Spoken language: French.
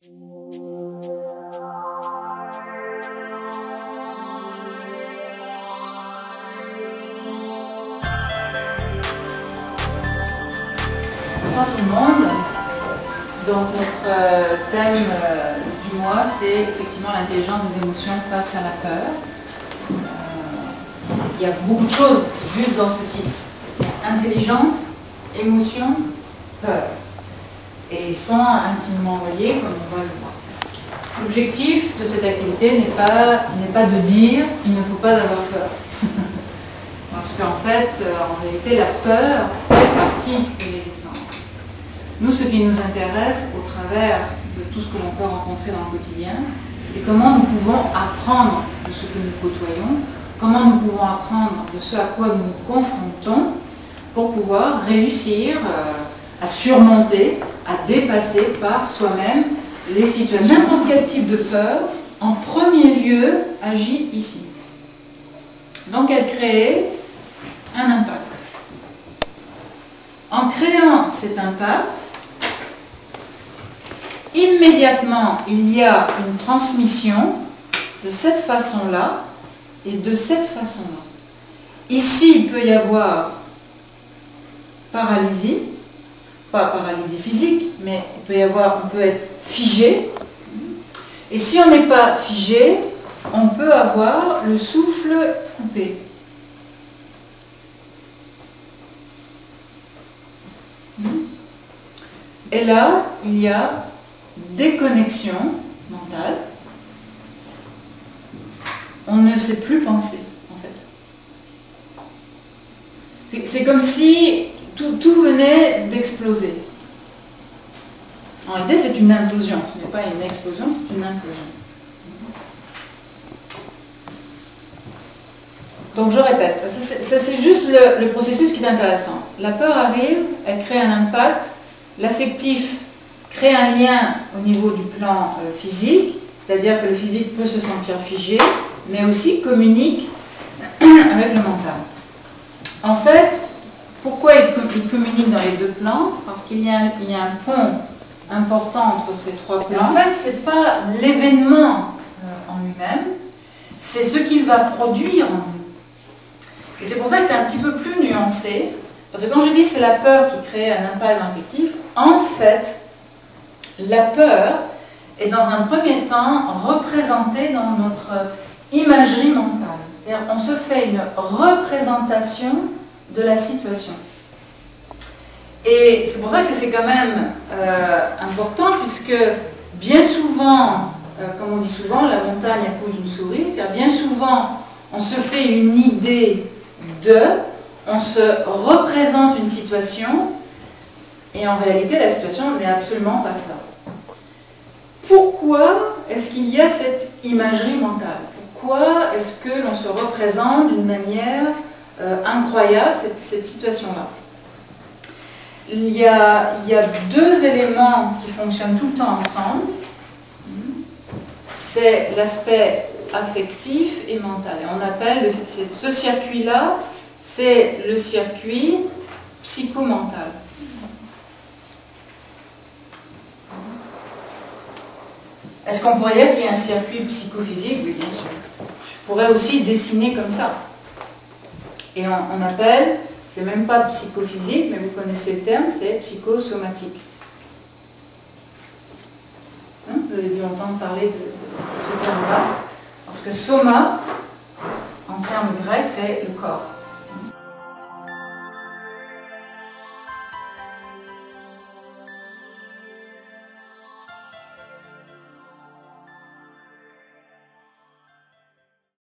Bonsoir tout le monde. Donc notre thème du mois, c'est effectivement l'intelligence des émotions face à la peur. Il y a beaucoup de choses juste dans ce titre. C'est intelligence, émotion, peur. Et ils sont intimement reliés, comme on va le voir. L'objectif de cette activité n'est pas de dire il ne faut pas avoir peur. Parce qu'en fait, en réalité, la peur fait partie de l'existence. Nous, ce qui nous intéresse au travers de tout ce que l'on peut rencontrer dans le quotidien, c'est comment nous pouvons apprendre de ce que nous côtoyons, comment nous pouvons apprendre de ce à quoi nous nous confrontons pour pouvoir réussir à surmonter, à dépasser par soi-même les situations. N'importe quel type de peur, en premier lieu, agit ici. Donc elle crée un impact. En créant cet impact, immédiatement, il y a une transmission de cette façon-là et de cette façon-là. Ici, il peut y avoir paralysie, pas paralysie physique, mais on peut être figé. Et si on n'est pas figé, on peut avoir le souffle coupé. Et là, il y a déconnexion mentale. On ne sait plus penser, en fait. C'est comme si tout venait d'exploser. En réalité, c'est une implosion. Ce n'est pas une explosion, c'est une implosion. Donc je répète, ça c'est juste le processus qui est intéressant. La peur arrive, elle crée un impact, l'affectif crée un lien au niveau du plan physique, c'est-à-dire que le physique peut se sentir figé, mais aussi communique avec le mental. En fait, pourquoi il communique dans les deux plans? Parce qu'il y a un pont important entre ces trois plans. En fait, ce n'est pas l'événement en lui-même, c'est ce qu'il va produire en nous. Et c'est pour ça que c'est un petit peu plus nuancé, parce que quand je dis c'est la peur qui crée un impact affectif, en fait, la peur est dans un premier temps représentée dans notre imagerie mentale. C'est-à-dire on se fait une représentation de la situation. Et c'est pour ça que c'est quand même important, puisque bien souvent, comme on dit souvent, la montagne accouche d'une souris, c'est-à-dire bien souvent on se fait une idée on se représente une situation, et en réalité la situation n'est absolument pas ça. Pourquoi est-ce qu'il y a cette imagerie mentale? Pourquoi est-ce que l'on se représente d'une manière incroyable cette situation-là? Il y a deux éléments qui fonctionnent tout le temps ensemble. C'est l'aspect affectif et mental. Et on appelle ce circuit-là, c'est le circuit psychomental. Est-ce qu'on pourrait dire qu'il y a un circuit psychophysique? Oui, bien sûr. Je pourrais aussi dessiner comme ça. Et on appelle, c'est même pas psychophysique, mais vous connaissez le terme, c'est psychosomatique. Vous avez dû entendre parler de ce terme-là. Parce que soma, en termes grecs, c'est le corps.